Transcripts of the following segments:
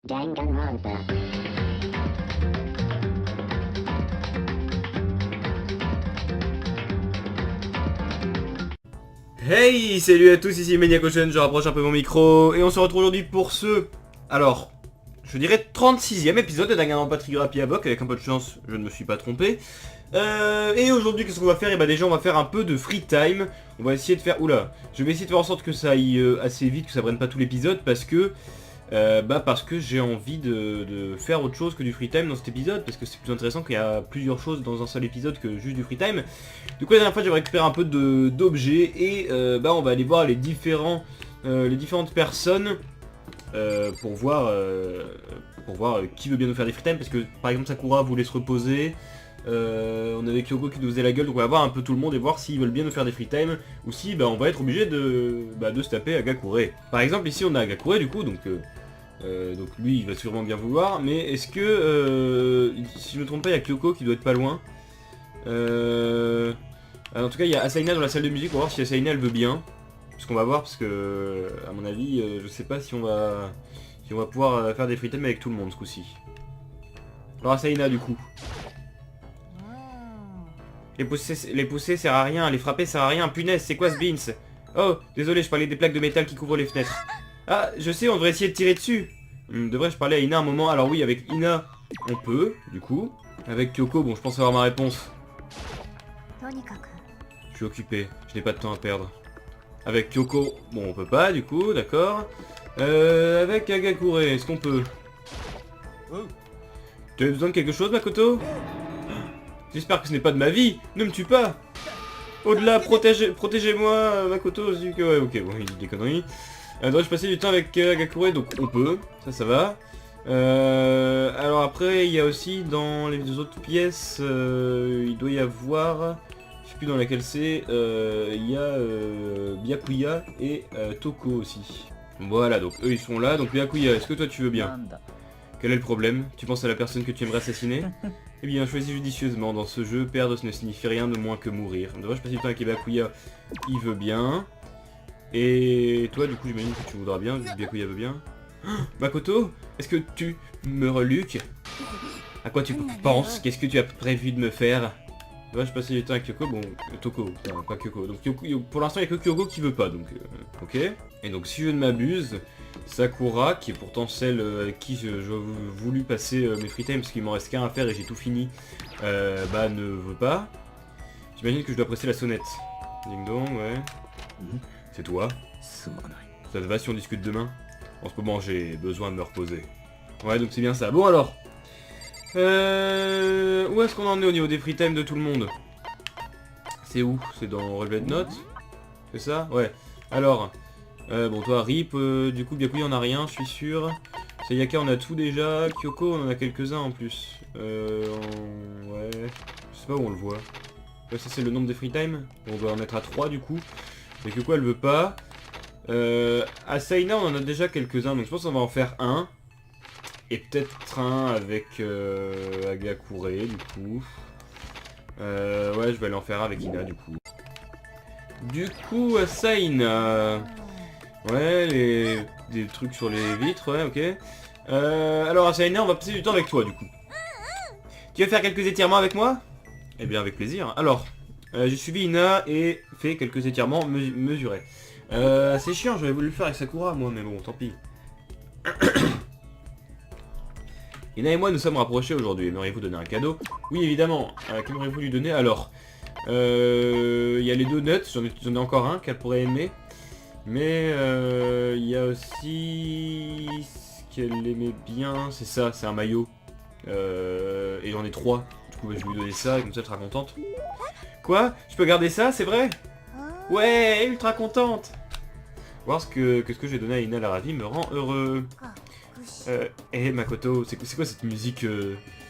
Danganronpa. Hey, salut à tous, ici Maniac Ocean, je rapproche un peu mon micro, et on se retrouve aujourd'hui pour ce... Alors, je dirais 36e épisode de Danganronpa Trigger Abok, avec un peu de chance, je ne me suis pas trompé. Et aujourd'hui, qu'est-ce qu'on va faire? Et bah déjà, on va faire un peu de free time. On va essayer de faire... Oula, je vais essayer de faire en sorte que ça aille assez vite, que ça prenne pas tout l'épisode, parce que j'ai envie de faire autre chose que du free time dans cet épisode, parce que c'est plus intéressant qu'il y a plusieurs choses dans un seul épisode que juste du free time. Du coup la dernière fois j'avais récupéré un peu d'objets et on va aller voir les différentes personnes pour voir qui veut bien nous faire des free time, parce que par exemple Sakura voulait se reposer. On avait Kyoko qui nous faisait la gueule, donc on va voir un peu tout le monde et voir s'ils veulent bien nous faire des free time ou si on va être obligé de se taper Agakure. Par exemple ici on a Agakure du coup, donc lui il va sûrement bien vouloir, mais est-ce que si je me trompe pas il y a Kyoko qui doit être pas loin. En tout cas il y a Asaina dans la salle de musique, on va voir si Asaina elle veut bien. Parce qu'on va voir, parce que à mon avis je sais pas si on va pouvoir faire des free time avec tout le monde ce coup-ci. Alors Asaina du coup. Les pousser sert à rien, les frapper sert à rien, punaise, c'est quoi ce beans? Oh, désolé, je parlais des plaques de métal qui couvrent les fenêtres. Ah, je sais, on devrait essayer de tirer dessus. Devrais-je parler à Ina un moment? Alors oui, avec Ina, on peut, du coup. Avec Kyoko, bon, je pense avoir ma réponse. Je suis occupé, je n'ai pas de temps à perdre. Avec Kyoko, bon, on peut pas, du coup, d'accord. Avec Agakure, est-ce qu'on peut? Tu as besoin de quelque chose, Makoto? J'espère que ce n'est pas de ma vie. Ne me tue pas. Au-delà, protégez-moi, Makoto. Je dis que ouais, ok, bon, il dit des conneries. Dois-je passer du temps avec Agakure? Donc on peut, ça va. Alors après, il y a aussi dans les deux autres pièces, il doit y avoir, je sais plus dans laquelle c'est, il y a Byakuya et Toko aussi. Voilà, donc eux ils sont là. Donc Byakuya, est-ce que toi tu veux bien? Quel est le problème? Tu penses à la personne que tu aimerais assassiner? Eh bien, choisis judicieusement. Dans ce jeu, perdre ce ne signifie rien de moins que mourir. Devrais-je passer du temps avec Byakuya? Il veut bien. Et toi, du coup, j'imagine que tu voudras bien, vu que Byakuya veut bien. Makoto, est-ce que tu me reluques? À quoi tu penses? Qu'est-ce que tu as prévu de me faire? Devrais-je passer du temps avec Kyoko? Bon, Toko, pas Kyoko. Donc pour l'instant, il n'y a que Kyoko qui veut pas, donc ok. Et donc si je ne m'abuse, Sakura, qui est pourtant celle avec qui j'ai voulu passer mes free time, parce qu'il m'en reste qu'un à faire et j'ai tout fini, ne veut pas. J'imagine que je dois presser la sonnette. Ding dong, ouais. C'est toi? Ça te va si on discute demain? En ce moment, j'ai besoin de me reposer. Ouais, donc c'est bien ça. Bon alors, où est-ce qu'on en est au niveau des free time de tout le monde? C'est où? C'est dans relevé de notes? C'est ça? Ouais. Alors, bon toi Rip, du coup Byakuya on a rien, je suis sûr. Sayaka on a tout déjà, Kyoko on en a quelques-uns en plus. Ouais, je sais pas où on le voit. Ouais, ça c'est le nombre des free time. On va en mettre à 3 du coup. Et Kyoko elle veut pas. Asaina on en a déjà quelques-uns, donc je pense qu'on va en faire un. Et peut-être un avec Agakure du coup. Ouais je vais aller en faire un avec Ina du coup. Du coup Asaina... Ouais, des trucs sur les vitres, ouais, ok. Alors Asaina, on va passer du temps avec toi du coup. Tu veux faire quelques étirements avec moi? Eh bien avec plaisir. Alors, j'ai suivi Ina et fait quelques étirements mesurés. C'est chiant, j'aurais voulu le faire avec Sakura moi, mais bon, tant pis. Ina et moi nous sommes rapprochés aujourd'hui, aimeriez-vous donner un cadeau? Oui évidemment, qu'aimeriez-vous lui donner alors? Il y a les donuts, j'en ai encore un qu'elle pourrait aimer. Mais il y a aussi ce qu'elle aimait bien, c'est ça, c'est un maillot. Et j'en ai 3. Du coup je vais lui donner ça et comme ça elle sera contente. Quoi? Je peux garder ça, c'est vrai? Ouais, ultra contente. Voir ce que j'ai donné à Ina la ravie me rend heureux. Makoto, c'est quoi cette musique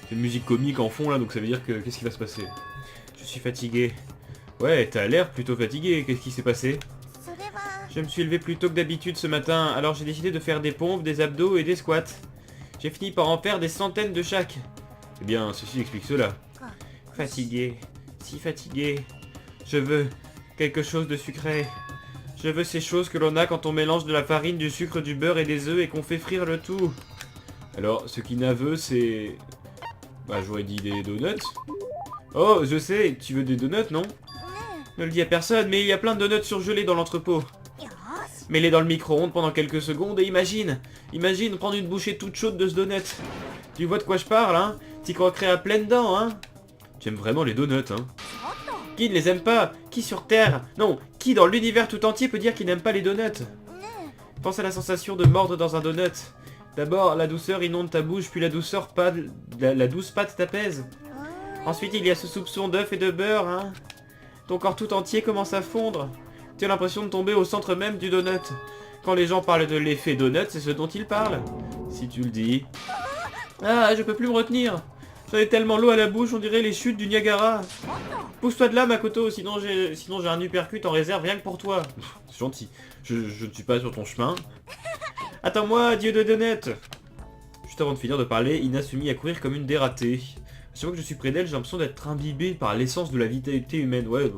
cette musique comique en fond là, donc ça veut dire que qu'est-ce qui va se passer? Je suis fatigué. Ouais, t'as l'air plutôt fatigué, qu'est-ce qui s'est passé? Je me suis levé plus tôt que d'habitude ce matin, alors j'ai décidé de faire des pompes, des abdos et des squats. J'ai fini par en faire des centaines de chaque. Eh bien, ceci explique cela. Fatigué, si fatigué. Je veux quelque chose de sucré. Je veux ces choses que l'on a quand on mélange de la farine, du sucre, du beurre et des œufs et qu'on fait frire le tout. Alors, ce qui n'a veut, c'est... Bah, j'aurais dit des donuts. Oh, je sais, tu veux des donuts, non? Ne le dis à personne, mais il y a plein de donuts surgelés dans l'entrepôt. Mets-les dans le micro-ondes pendant quelques secondes et imagine prendre une bouchée toute chaude de ce donut. Tu vois de quoi je parle, hein? T'y croquerais à pleines dents, hein? Tu aimes vraiment les donuts, hein? Qui ne les aime pas? Qui sur Terre? Non, qui dans l'univers tout entier peut dire qu'il n'aime pas les donuts? Pense à la sensation de mordre dans un donut. D'abord, la douceur inonde ta bouche, puis la douce pâte t'apaise. Ensuite, il y a ce soupçon d'œuf et de beurre, hein? Ton corps tout entier commence à fondre. Tu as l'impression de tomber au centre même du donut. Quand les gens parlent de l'effet donut, c'est ce dont ils parlent. Si tu le dis. Ah, je peux plus me retenir. J'en ai tellement l'eau à la bouche, on dirait les chutes du Niagara. Pousse-toi de là, Makoto, sinon j'ai un uppercut en réserve rien que pour toi. C'est gentil. Je ne suis pas sur ton chemin. Attends-moi, dieu de donut. Juste avant de finir de parler, Ina se mit à courir comme une dératée. À chaque fois que je suis près d'elle, j'ai l'impression d'être imbibé par l'essence de la vitalité humaine. Ouais,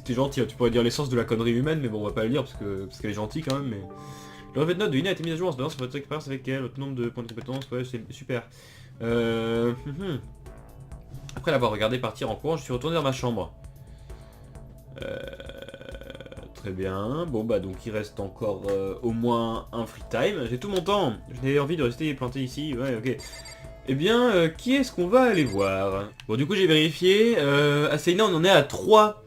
t'es gentil, hein. Tu pourrais dire l'essence de la connerie humaine, mais bon, on va pas le dire parce qu'elle est gentille quand même. Mais le relevé de notes de Ina a été mis à jour en se basant sur votre expérience avec elle, votre nombre de points de compétence, ouais, c'est super. Après l'avoir regardé partir en courant, je suis retourné dans ma chambre. Très bien. Bon bah donc il reste encore au moins un free time. J'ai tout mon temps. Je n'ai envie de rester planté ici. Ouais, ok. Eh bien, qui est-ce qu'on va aller voir? Bon, du coup, j'ai vérifié. À Seina, on en est à 3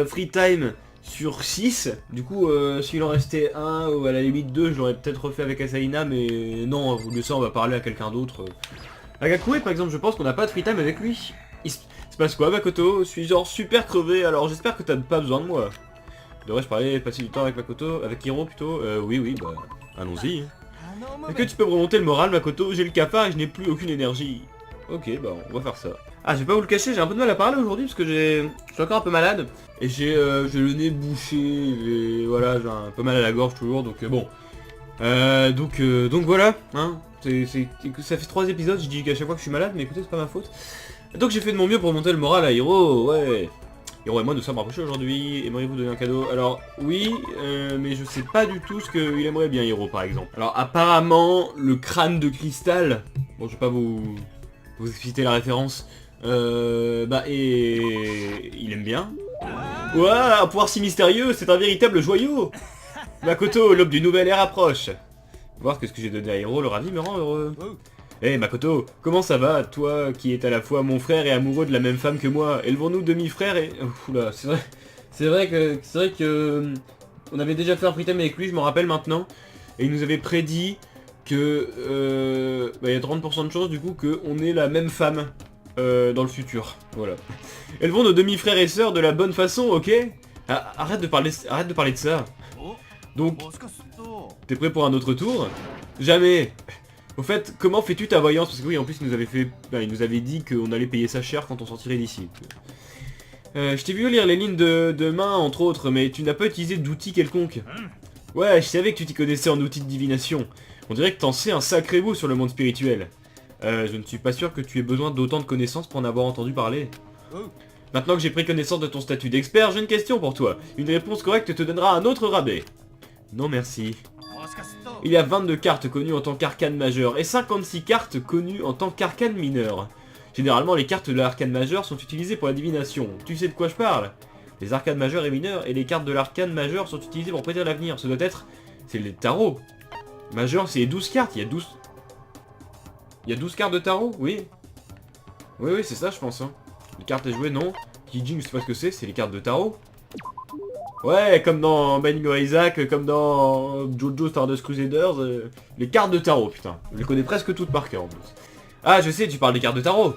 free time sur 6. Du coup, s'il en restait un ou à la limite 2, je l'aurais peut-être refait avec Asaina, mais non, au lieu de ça, on va parler à quelqu'un d'autre. Agakoué, par exemple, je pense qu'on n'a pas de free time avec lui. Il se passe quoi, Makoto? Je suis genre super crevé, alors j'espère que t'as pas besoin de moi. Devrais-je passer du temps avec Makoto? Avec Hiro plutôt? Oui, bah, allons-y. Hein. Est-ce que tu peux me remonter le moral, Makoto? J'ai le cafard et je n'ai plus aucune énergie. Ok, bah on va faire ça. Ah, je vais pas vous le cacher, j'ai un peu de mal à parler aujourd'hui parce que je suis encore un peu malade. Et j'ai le nez bouché, et voilà, j'ai un peu mal à la gorge toujours, donc bon. Donc voilà, hein. Ça fait 3 épisodes, je dis qu'à chaque fois que je suis malade, mais écoutez, c'est pas ma faute. Donc j'ai fait de mon mieux pour remonter le moral à Hiro, ouais. Hiro et moi nous sommes rapprochés aujourd'hui, aimeriez-vous donner un cadeau? Alors oui, mais je sais pas du tout ce qu'il aimerait bien Hiro par exemple. Alors apparemment, le crâne de cristal, bon je vais pas vous expliquer la référence, et il aime bien. Ouah, un pouvoir si mystérieux, c'est un véritable joyau. Makoto, l'aube d'une nouvelle ère approche. Voir que ce que j'ai donné à Hiro, le ravi me rend heureux. Hey Makoto, comment ça va, toi qui es à la fois mon frère et amoureux de la même femme que moi? Élevons-nous demi-frères et... Oula, c'est vrai que... On avait déjà fait un free time avec lui, je m'en rappelle maintenant. Et il nous avait prédit que... il y a 30% de chances du coup qu'on ait la même femme dans le futur. Voilà. Élevons nos demi-frères et sœurs de la bonne façon, ok? Ah, arrête de parler de ça. Donc, t'es prêt pour un autre tour? Jamais. Au fait, comment fais-tu ta voyance? Parce que oui, en plus, il nous avait dit qu'on allait payer ça cher quand on sortirait d'ici. Je t'ai vu lire les lignes de main, entre autres, mais tu n'as pas utilisé d'outils quelconque. Ouais, je savais que tu t'y connaissais en outils de divination. On dirait que t'en sais un sacré bout sur le monde spirituel. Je ne suis pas sûr que tu aies besoin d'autant de connaissances pour en avoir entendu parler. Maintenant que j'ai pris connaissance de ton statut d'expert, j'ai une question pour toi. Une réponse correcte te donnera un autre rabais. Non merci. Il y a 22 cartes connues en tant qu'arcane majeur et 56 cartes connues en tant qu'arcane mineur. Généralement, les cartes de l'arcane majeur sont utilisées pour la divination. Tu sais de quoi je parle? Les arcanes majeurs et mineurs et les cartes de l'arcane majeur sont utilisées pour prédire l'avenir. Ce doit être... C'est le tarot. Majeur, c'est 12 cartes. Il y a 12... Il y a 12 cartes de tarot? Oui. Oui, c'est ça, je pense. Hein. Les cartes à jouer, non. Kijing, je sais pas ce que c'est les cartes de tarot. Ouais, comme dans Binding of Isaac, comme dans Jojo Stardust Crusaders, les cartes de tarot, putain. Je les connais presque toutes par cœur en plus. Ah, je sais, tu parles des cartes de tarot.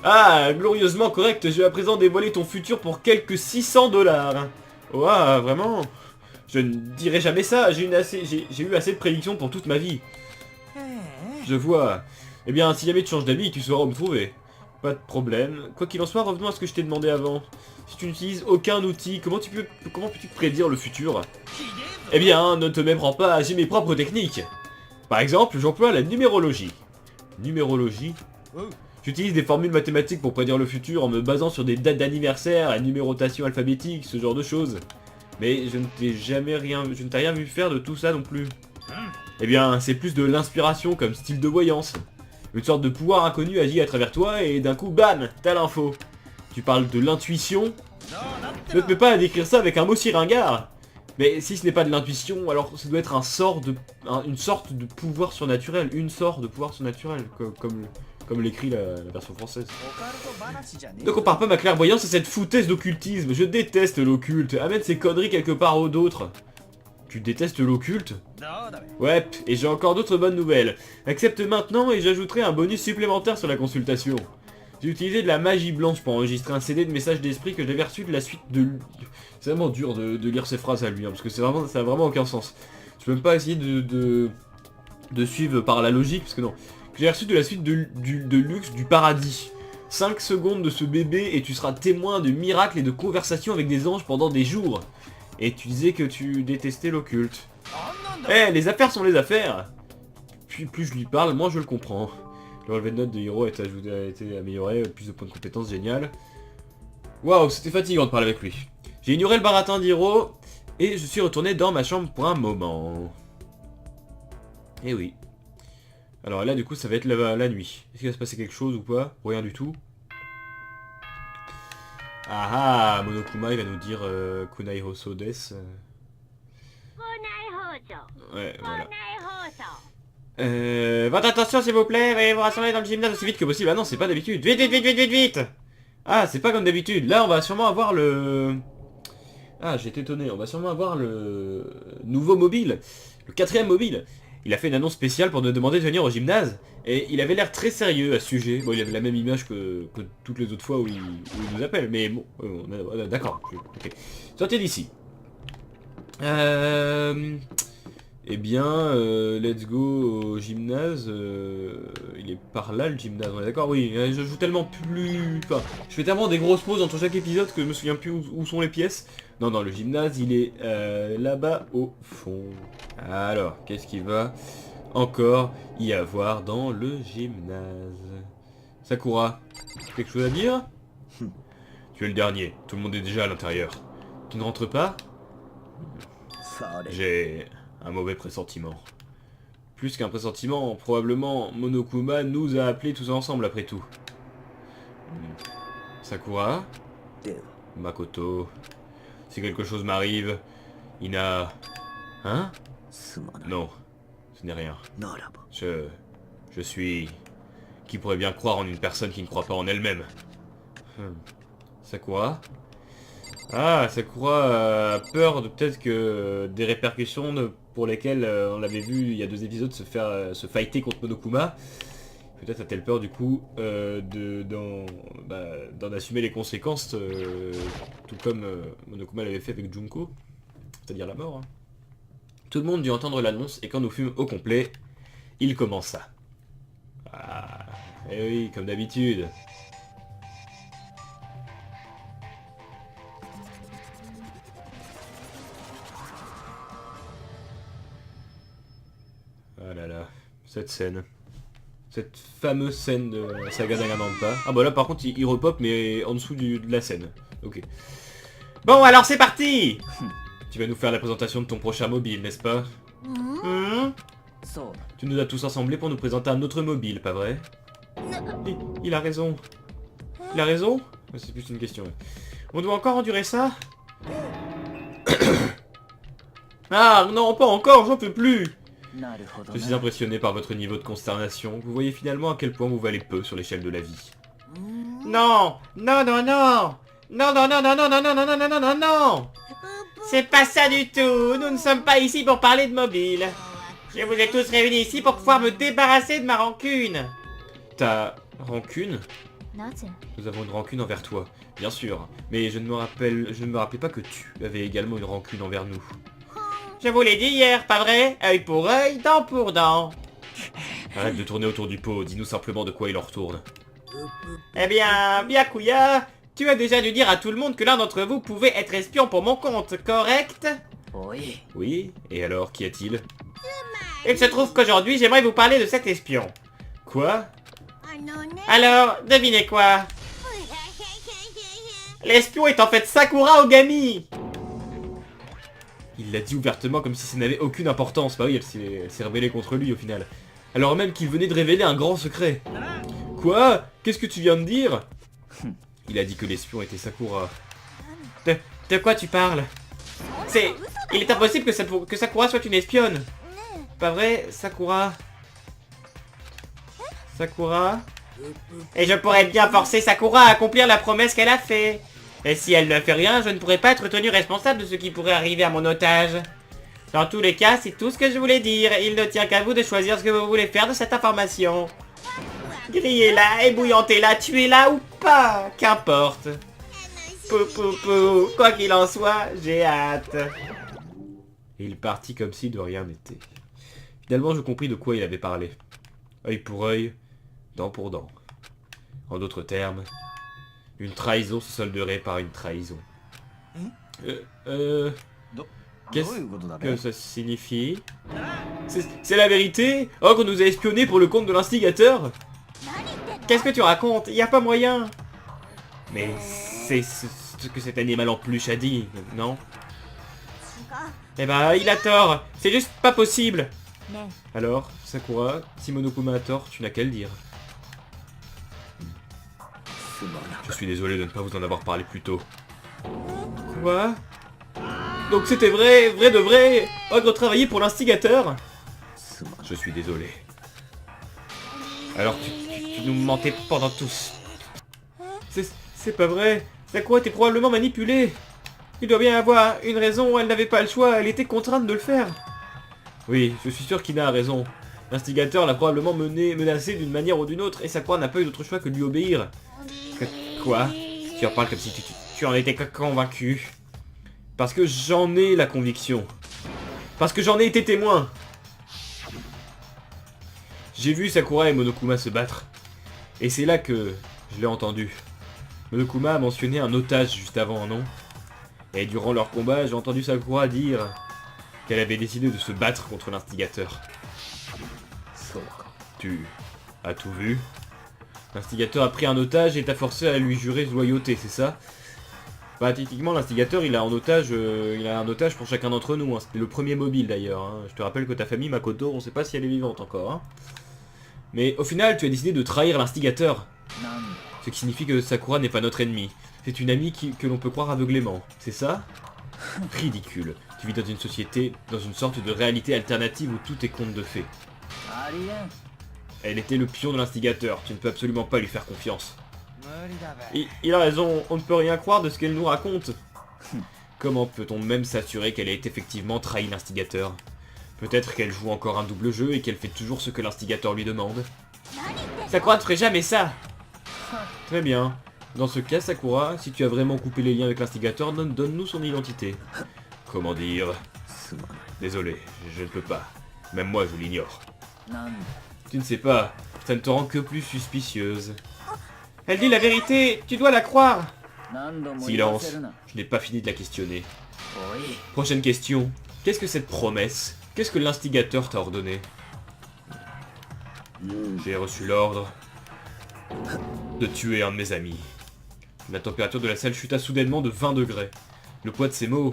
Ah, glorieusement correct, je vais à présent dévoiler ton futur pour quelques 600 $. Ouah, vraiment? Je ne dirai jamais ça, j'ai eu assez de prédictions pour toute ma vie. Je vois. Eh bien, si jamais tu changes d'avis, tu sauras où me trouver. Pas de problème. Quoi qu'il en soit, revenons à ce que je t'ai demandé avant. Si tu n'utilises aucun outil, comment peux-tu prédire le futur? Eh bien, ne te méprends pas, j'ai mes propres techniques. Par exemple, j'emploie la numérologie. Numérologie? J'utilise des formules mathématiques pour prédire le futur en me basant sur des dates d'anniversaire, la numérotation alphabétique, ce genre de choses. Mais je ne t'ai rien vu faire de tout ça non plus. Eh bien, c'est plus de l'inspiration comme style de voyance. Une sorte de pouvoir inconnu agit à travers toi et d'un coup, bam, t'as l'info. Tu parles de l'intuition? Ne te mets pas à décrire ça avec un mot si ringard. Mais si ce n'est pas de l'intuition, alors ça doit être une sorte de pouvoir surnaturel. Une sorte de pouvoir surnaturel, comme l'écrit la version française. Ne compare pas ma clairvoyance à cette foutaise d'occultisme. Je déteste l'occulte. Amène ces conneries quelque part ou d'autres. Tu détestes l'occulte? Ouais, et j'ai encore d'autres bonnes nouvelles. Accepte maintenant et j'ajouterai un bonus supplémentaire sur la consultation. J'ai utilisé de la magie blanche pour enregistrer un CD de messages d'esprit que j'avais reçu de la suite de... C'est vraiment dur de lire ces phrases à lui, hein, parce que ça a vraiment aucun sens. Je peux même pas essayer de suivre par la logique, parce que non. J'ai reçu de la suite de luxe du paradis. 5 secondes de ce bébé et tu seras témoin de miracles et de conversations avec des anges pendant des jours. Et tu disais que tu détestais l'occulte. Eh, les affaires sont les affaires. Puis plus je lui parle, moins je le comprends. Le relevé de notes de Hiro a été amélioré, plus de points de compétence, génial. Waouh, c'était fatigant de parler avec lui. J'ai ignoré le baratin d'Hiro et je suis retourné dans ma chambre pour un moment. Eh oui. Alors là, du coup, ça va être la nuit. Est-ce qu'il va se passer quelque chose ou pas? Rien du tout. Ah ah, Monokuma, il va nous dire Kunai Hoso des. Ouais, voilà. Votre attention s'il vous plaît, veuillez vous rassembler dans le gymnase aussi vite que possible. Ah non, c'est pas d'habitude. Vite, vite, vite, vite, vite, vite. Ah, c'est pas comme d'habitude. Là, on va sûrement avoir le... Ah, j'ai été étonné. On va sûrement avoir le nouveau mobile. Le 4ème mobile. Il a fait une annonce spéciale pour nous demander de venir au gymnase. Et il avait l'air très sérieux à ce sujet. Bon, il avait la même image que toutes les autres fois où il nous appelle. Mais bon, d'accord. Okay. Sortez d'ici. Eh bien, let's go au gymnase. Il est par là le gymnase, on est d'accord? Oui, je joue tellement plus... Enfin, je fais tellement des grosses pauses entre chaque épisode que je me souviens plus où sont les pièces. Non, non, le gymnase, il est là-bas au fond. Alors, qu'est-ce qu'il va encore y avoir dans le gymnase? Sakura, quelque chose à dire? Tu es le dernier, tout le monde est déjà à l'intérieur. Tu ne rentres pas? J'ai un mauvais pressentiment. Plus qu'un pressentiment, probablement Monokuma nous a appelés tous ensemble après tout. Sakura? Makoto? Si quelque chose m'arrive, Ina... Hein? Non, ce n'est rien. Je suis... Qui pourrait bien croire en une personne qui ne croit pas en elle-même? Sakura? Ah, Sakura a peur de peut-être que des répercussions pour lesquelles on l'avait vu il y a 2 épisodes se fighter contre Monokuma. Peut-être a-t-elle peur du coup d'en assumer les conséquences, tout comme Monokuma l'avait fait avec Junko, c'est-à-dire la mort. Hein. Tout le monde dut entendre l'annonce et quand nous fûmes au complet, il commença. Ah, eh oui, comme d'habitude. Ah là là, cette scène. Cette fameuse scène de la saga Danganronpa. Ah bah là par contre il repop mais en dessous de la scène. Ok. Bon alors c'est parti. Tu vas nous faire la présentation de ton prochain mobile, n'est-ce pas? Tu nous as tous rassemblés pour nous présenter un autre mobile, pas vrai? Il a raison. Il a raison? C'est plus une question. On doit encore endurer ça? Ah non, pas encore, j'en peux plus. Je suis impressionné par votre niveau de consternation. Vous voyez finalement à quel point vous valez peu sur l'échelle de la vie. Non! Non, non, non! Non, non, non, non, non, non, non, non, non, non, non, non, non! C'est pas ça du tout! Nous ne sommes pas ici pour parler de mobile. Je vous ai tous réunis ici pour pouvoir me débarrasser de ma rancune. Ta rancune? Nous avons une rancune envers toi, bien sûr. Mais je ne me rappelais pas que tu avais également une rancune envers nous. Je vous l'ai dit hier, pas vrai? Œil pour œil, dent pour dent. Arrête de tourner autour du pot, dis-nous simplement de quoi il en retourne. Eh bien, Byakuya, tu as déjà dû dire à tout le monde que l'un d'entre vous pouvait être espion pour mon compte, correct? Oui. Oui, et alors, qu'y a-t-il? Il se trouve qu'aujourd'hui, j'aimerais vous parler de cet espion. Quoi? Alors, devinez quoi? L'espion est en fait Sakura Ogami. Il l'a dit ouvertement comme si ça n'avait aucune importance. Bah oui, elle s'est rebellée contre lui au final. Alors même qu'il venait de révéler un grand secret. Quoi? Qu'est-ce que tu viens de dire? Il a dit que l'espion était Sakura. De quoi tu parles? Il est impossible que Sakura soit une espionne. Pas vrai, Sakura? Sakura? Et je pourrais bien forcer Sakura à accomplir la promesse qu'elle a fait. Et si elle ne fait rien, je ne pourrais pas être tenu responsable de ce qui pourrait arriver à mon otage. Dans tous les cas, c'est tout ce que je voulais dire. Il ne tient qu'à vous de choisir ce que vous voulez faire de cette information. Grillez-la, ébouillantez-la, tuez-la ou pas, qu'importe. Pou pou pou, quoi qu'il en soit, j'ai hâte. Et il partit comme si de rien n'était. Finalement, je compris de quoi il avait parlé. Œil pour œil, dent pour dent. En d'autres termes, une trahison se solderait par une trahison. Qu'est-ce que ça signifie? C'est la vérité? Ogre nous a espionnés pour le compte de l'instigateur? Qu'est-ce que tu racontes? Y a pas moyen. Mais c'est ce que cet animal en peluche a dit, non? Eh ben, il a tort. C'est juste pas possible. Alors, Sakura, si Monokuma a tort, tu n'as qu'à le dire. Je suis désolé de ne pas vous en avoir parlé plus tôt. Quoi? Donc c'était vrai, vrai de vrai? Ogre travaillait pour l'instigateur? Je suis désolé. Alors tu nous mentais pendant tous. C'est pas vrai. Sakura était probablement manipulée. Il doit bien avoir une raison, elle n'avait pas le choix, elle était contrainte de le faire. Oui, je suis sûr qu'Ina a raison. L'instigateur l'a probablement menacé d'une manière ou d'une autre, et Sakura n'a pas eu d'autre choix que de lui obéir. Quoi? Tu en parles comme si tu en étais convaincu. Parce que j'en ai la conviction. Parce que j'en ai été témoin. J'ai vu Sakura et Monokuma se battre. Et c'est là que je l'ai entendu. Monokuma a mentionné un otage juste avant, non? Et durant leur combat, j'ai entendu Sakura dire qu'elle avait décidé de se battre contre l'instigateur. Tu as tout vu? L'instigateur a pris un otage et t'a forcé à lui jurer loyauté, c'est ça? Bah techniquement l'instigateur il a un otage pour chacun d'entre nous, hein. C'était le premier mobile d'ailleurs, hein. Je te rappelle que ta famille Makoto, on sait pas si elle est vivante encore, hein. Mais au final tu as décidé de trahir l'instigateur. Ce qui signifie que Sakura n'est pas notre ennemi. C'est une amie que l'on peut croire aveuglément, c'est ça? Ridicule. Tu vis dans une société, dans une sorte de réalité alternative où tout est conte de fées. Elle était le pion de l'instigateur, tu ne peux absolument pas lui faire confiance. Il a raison, on ne peut rien croire de ce qu'elle nous raconte. Comment peut-on même s'assurer qu'elle ait effectivement trahi l'instigateur? Peut-être qu'elle joue encore un double jeu et qu'elle fait toujours ce que l'instigateur lui demande. Sakura ne ferait jamais ça. Très bien. Dans ce cas, Sakura, si tu as vraiment coupé les liens avec l'instigateur, donne-nous son identité. Comment dire? Désolé, je ne peux pas. Même moi, je l'ignore. Tu ne sais pas, ça ne te rend que plus suspicieuse. Elle dit la vérité, tu dois la croire. Silence, je n'ai pas fini de la questionner. Prochaine question, qu'est-ce que cette promesse? Qu'est-ce que l'instigateur t'a ordonné? J'ai reçu l'ordre de tuer un de mes amis. La température de la salle chuta soudainement de 20 degrés. Le poids de ces mots.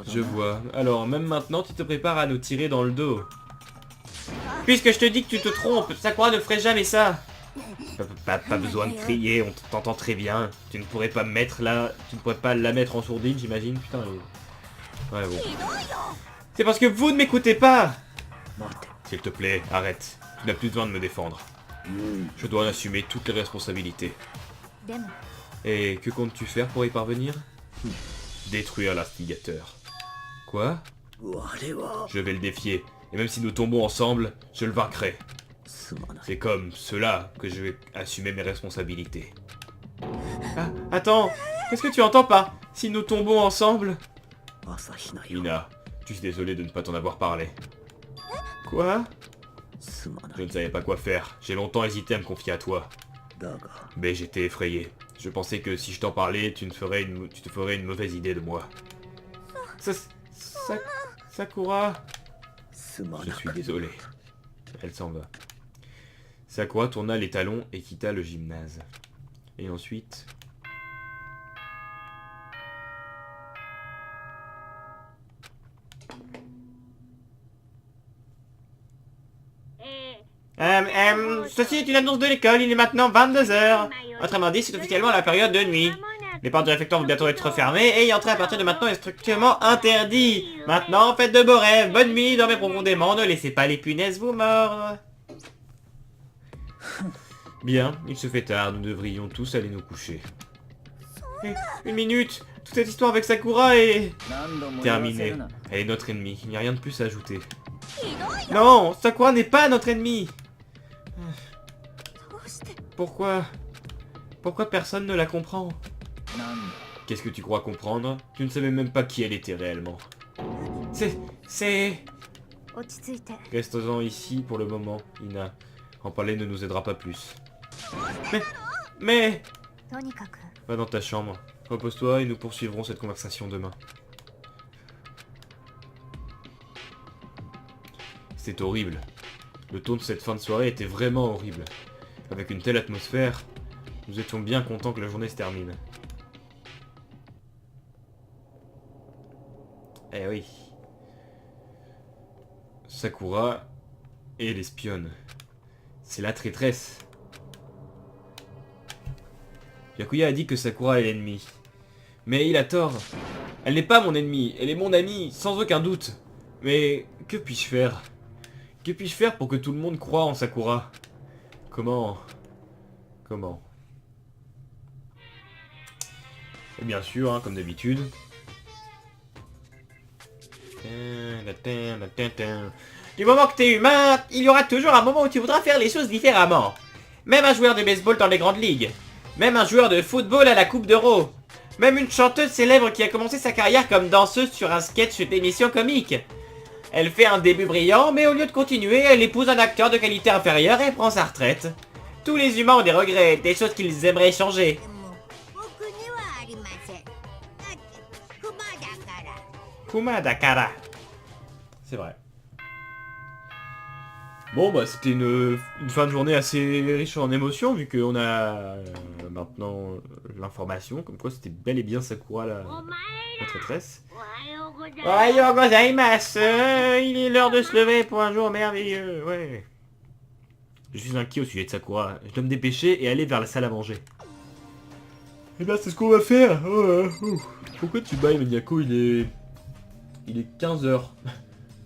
Je vois. Alors, même maintenant, tu te prépares à nous tirer dans le dos. Puisque je te dis que tu te trompes, Sakura ne ferait jamais ça. Pas besoin de crier, on t'entend très bien. Tu ne pourrais pas mettre là, tu ne pourrais pas la mettre en sourdine, j'imagine. Putain. Ouais bon. C'est parce que vous ne m'écoutez pas. S'il te plaît, arrête. Tu n'as plus besoin de me défendre. Je dois en assumer toutes les responsabilités. Et que comptes-tu faire pour y parvenir? Détruire l'instigateur. Quoi? Je vais le défier. Et même si nous tombons ensemble, je le vaincrai. C'est comme cela que je vais assumer mes responsabilités. Ah, attends, qu'est-ce que tu entends par « si nous tombons ensemble » Ina, je suis désolé de ne pas t'en avoir parlé. Quoi? Je ne savais pas quoi faire. J'ai longtemps hésité à me confier à toi. Mais j'étais effrayé. Je pensais que si je t'en parlais, tu te ferais une mauvaise idée de moi. Sakura... Je suis désolé. Elle s'en va. Sakura tourna les talons et quitta le gymnase. Et ensuite... Ceci est une annonce de l'école, il est maintenant 22 heures. Autrement dit, c'est officiellement la période de nuit. Les portes du réfectoire vont bientôt être fermées et y entrer à partir de maintenant est strictement interdit. Maintenant, faites de beaux rêves, bonne nuit, dormez profondément, ne laissez pas les punaises vous mordre. Bien, il se fait tard, nous devrions tous aller nous coucher. Une minute, toute cette histoire avec Sakura est... terminée. Elle est notre ennemie, il n'y a rien de plus à ajouter. Non, Sakura n'est pas notre ennemi. Pourquoi personne ne la comprend? Qu'est-ce que tu crois comprendre? Tu ne savais même pas qui elle était réellement. C'est... Restons-en ici pour le moment, Ina. En parler ne nous aidera pas plus. Mais... Va dans ta chambre. Repose-toi et nous poursuivrons cette conversation demain. C'était horrible. Le ton de cette fin de soirée était vraiment horrible. Avec une telle atmosphère, nous étions bien contents que la journée se termine. Eh oui. Sakura est l'espionne. C'est la traîtresse. Byakuya a dit que Sakura est l'ennemi. Mais il a tort. Elle n'est pas mon ennemie, elle est mon amie, sans aucun doute. Mais que puis-je faire? Que puis-je faire pour que tout le monde croie en Sakura? Comment? Et bien sûr, hein, comme d'habitude. Du moment que t'es humain, il y aura toujours un moment où tu voudras faire les choses différemment. Même un joueur de baseball dans les grandes ligues. Même un joueur de football à la Coupe d'Euro. Même une chanteuse célèbre qui a commencé sa carrière comme danseuse sur un sketch d'émission comique. Elle fait un début brillant, mais au lieu de continuer, elle épouse un acteur de qualité inférieure et prend sa retraite. Tous les humains ont des regrets, des choses qu'ils aimeraient changer. Kuma Dakara. C'est vrai. Bon bah c'était une fin de journée assez riche en émotions vu qu'on a maintenant l'information comme quoi c'était bel et bien Sakura la traîtresse. Ohayou gozaimasu, il est l'heure de se lever pour un jour merveilleux, ouais. Je suis inquiet au sujet de Sakura, je dois me dépêcher et aller vers la salle à manger. Eh ben c'est ce qu'on va faire. Pourquoi tu bailles Maniaco, il est 15h.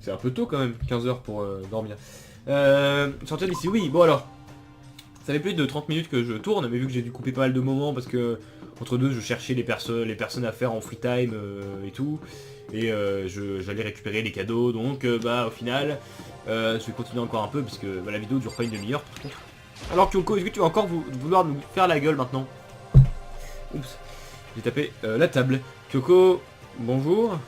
C'est un peu tôt quand même, 15h pour dormir. Sortir d'ici, oui, bon alors. Ça fait plus de 30 minutes que je tourne, mais vu que j'ai dû couper pas mal de moments parce que entre deux je cherchais les personnes à faire en free time et tout. Et j'allais récupérer les cadeaux, donc bah au final, je vais continuer encore un peu parce que bah, la vidéo dure pas une demi-heure par contre. Alors Kyoko, est-ce que tu vas encore vouloir nous faire la gueule maintenant? Oups, j'ai tapé la table. Kyoko, bonjour.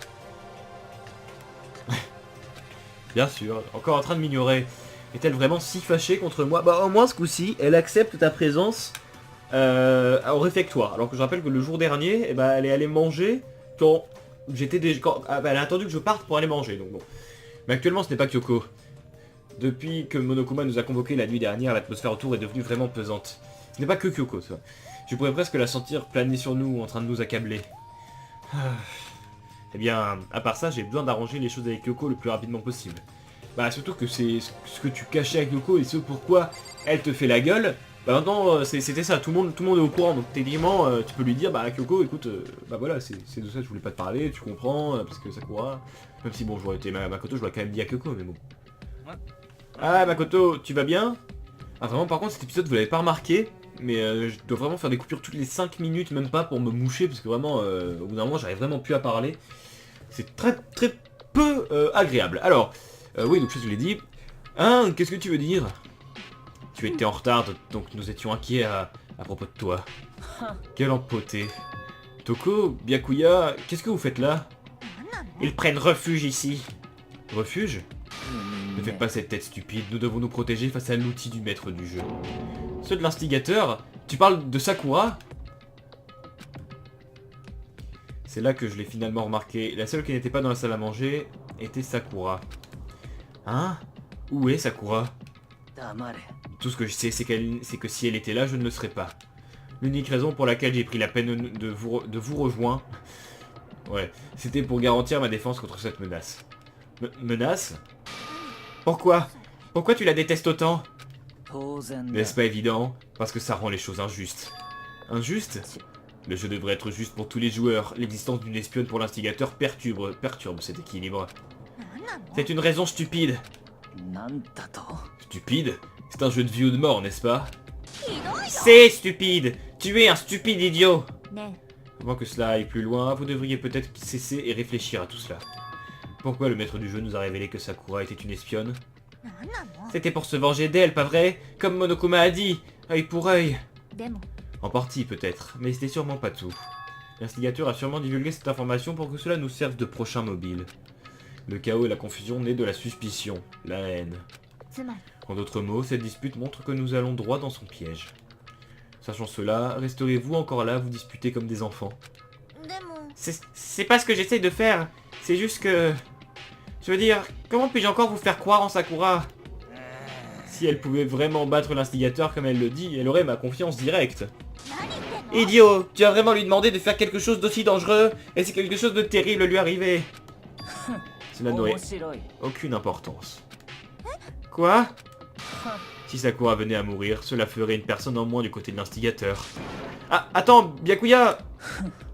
Bien sûr, encore en train de m'ignorer. Est-elle vraiment si fâchée contre moi? Bah au moins ce coup-ci, elle accepte ta présence au réfectoire. Alors que je rappelle que le jour dernier, eh ben, elle est allée manger quand j'étais déjà... elle a attendu que je parte pour aller manger, donc bon. Mais actuellement ce n'est pas Kyoko. Depuis que Monokuma nous a convoqués la nuit dernière, l'atmosphère autour est devenue vraiment pesante. Ce n'est pas que Kyoko, ça. Je pourrais presque la sentir planer sur nous, en train de nous accabler. Eh bien, à part ça, j'ai besoin d'arranger les choses avec Kyoko le plus rapidement possible. Bah surtout que c'est ce que tu cachais avec Kyoko et ce pourquoi elle te fait la gueule. Bah maintenant c'était ça, tout le monde est au courant, donc techniquement tu peux lui dire bah Kyoko écoute, bah voilà c'est de ça que je voulais pas te parler, tu comprends, parce que Sakura, même si bon j'aurais été Makoto, je l'aurais quand même dit à Kyoko mais bon. Ouais. Ah Makoto, tu vas bien? Ah vraiment par contre cet épisode vous l'avez pas remarqué, mais je dois vraiment faire des coupures toutes les 5 minutes, même pas pour me moucher, parce que vraiment au bout d'un moment j'arrive vraiment plus à parler. C'est très peu agréable. Alors, oui donc je l'ai dit. Hein, qu'est-ce que tu veux dire? Tu étais en retard, donc nous étions inquiets à propos de toi. Quel empoté. Toko, Byakuya, qu'est-ce que vous faites là? Ils prennent refuge ici. Refuge? Ne faites pas cette tête stupide, nous devons nous protéger face à l'outil du maître du jeu. Ceux de l'instigateur? Tu parles de Sakura? C'est là que je l'ai finalement remarqué. La seule qui n'était pas dans la salle à manger était Sakura. Hein? Où est Sakura? Tout ce que je sais, c'est que si elle était là, je ne le serais pas. L'unique raison pour laquelle j'ai pris la peine de vous rejoindre, ouais, c'était pour garantir ma défense contre cette menace. Menace? Pourquoi? Pourquoi tu la détestes autant? N'est-ce pas évident? Parce que ça rend les choses injustes. Injustes? Le jeu devrait être juste pour tous les joueurs. L'existence d'une espionne pour l'instigateur perturbe cet équilibre. C'est une raison stupide. Stupide? C'est un jeu de vie ou de mort, n'est-ce pas? C'est stupide! Tu es un stupide idiot! Avant que cela aille plus loin, vous devriez peut-être cesser et réfléchir à tout cela. Pourquoi le maître du jeu nous a révélé que Sakura était une espionne? C'était pour se venger d'elle, pas vrai? Comme Monokuma a dit, œil pour œil. En partie peut-être, mais c'était sûrement pas tout. L'instigateur a sûrement divulgué cette information pour que cela nous serve de prochain mobile. Le chaos et la confusion naissent de la suspicion, la haine. En d'autres mots, cette dispute montre que nous allons droit dans son piège. Sachant cela, resterez-vous encore là à vous disputer comme des enfants? C'est pas ce que j'essaye de faire, c'est juste que... Je veux dire, comment puis-je encore vous faire croire en Sakura? Si elle pouvait vraiment battre l'instigateur comme elle le dit, elle aurait ma confiance directe. Idiot, tu as vraiment lui demandé de faire quelque chose d'aussi dangereux, et si quelque chose de terrible lui arrivait. Cela n'aurait aucune importance. Quoi? Si Sakura venait à mourir, cela ferait une personne en moins du côté de l'instigateur. Ah, attends, Byakuya!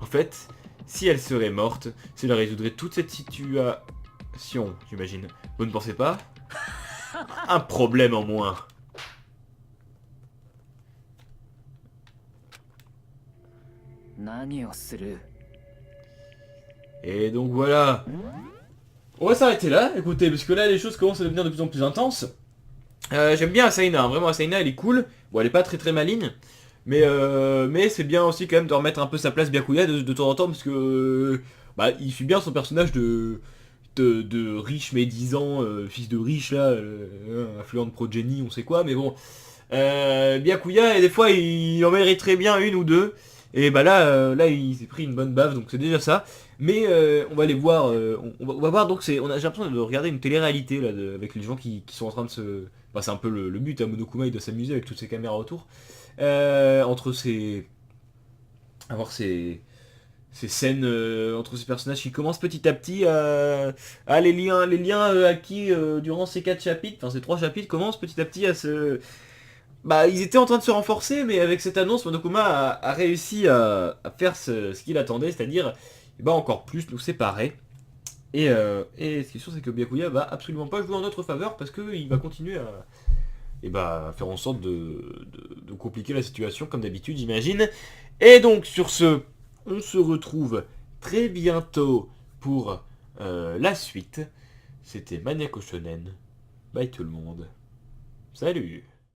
En fait, si elle serait morte, cela résoudrait toute cette situation, j'imagine. Vous ne pensez pas? Un problème en moins. Et donc voilà. On va s'arrêter là, écoutez, parce que là les choses commencent à devenir de plus en plus intenses. J'aime bien Asaina, hein. Vraiment Asaina elle est cool. Bon elle est pas très maligne. Mais c'est bien aussi quand même de remettre un peu sa place Byakuya de temps en temps, parce que bah, il suit bien son personnage de riche médisant, fils de riche là, influent de progeny, on sait quoi, mais bon. Byakuya, et des fois il en mériterait bien une ou deux. Et bah là il s'est pris une bonne baffe, donc c'est déjà ça. Mais on va aller voir, on va voir, donc j'ai l'impression de regarder une télé-réalité là, avec les gens qui sont en train de se... Enfin, c'est un peu le but, hein, Monokuma il doit s'amuser avec toutes ces caméras autour. Entre ces... avoir ces scènes entre ces personnages qui commencent petit à petit à les liens acquis durant ces 4 chapitres, enfin ces 3 chapitres commencent petit à petit à se... Bah ils étaient en train de se renforcer, mais avec cette annonce Monokuma a réussi à faire ce qu'il attendait, c'est-à-dire encore plus nous séparer. Et ce qui est sûr c'est que Byakuya va absolument pas jouer en notre faveur, parce qu'il va continuer à faire en sorte de compliquer la situation comme d'habitude j'imagine. Et donc sur ce, on se retrouve très bientôt pour la suite. C'était Maniaco Shonen. Bye tout le monde. Salut.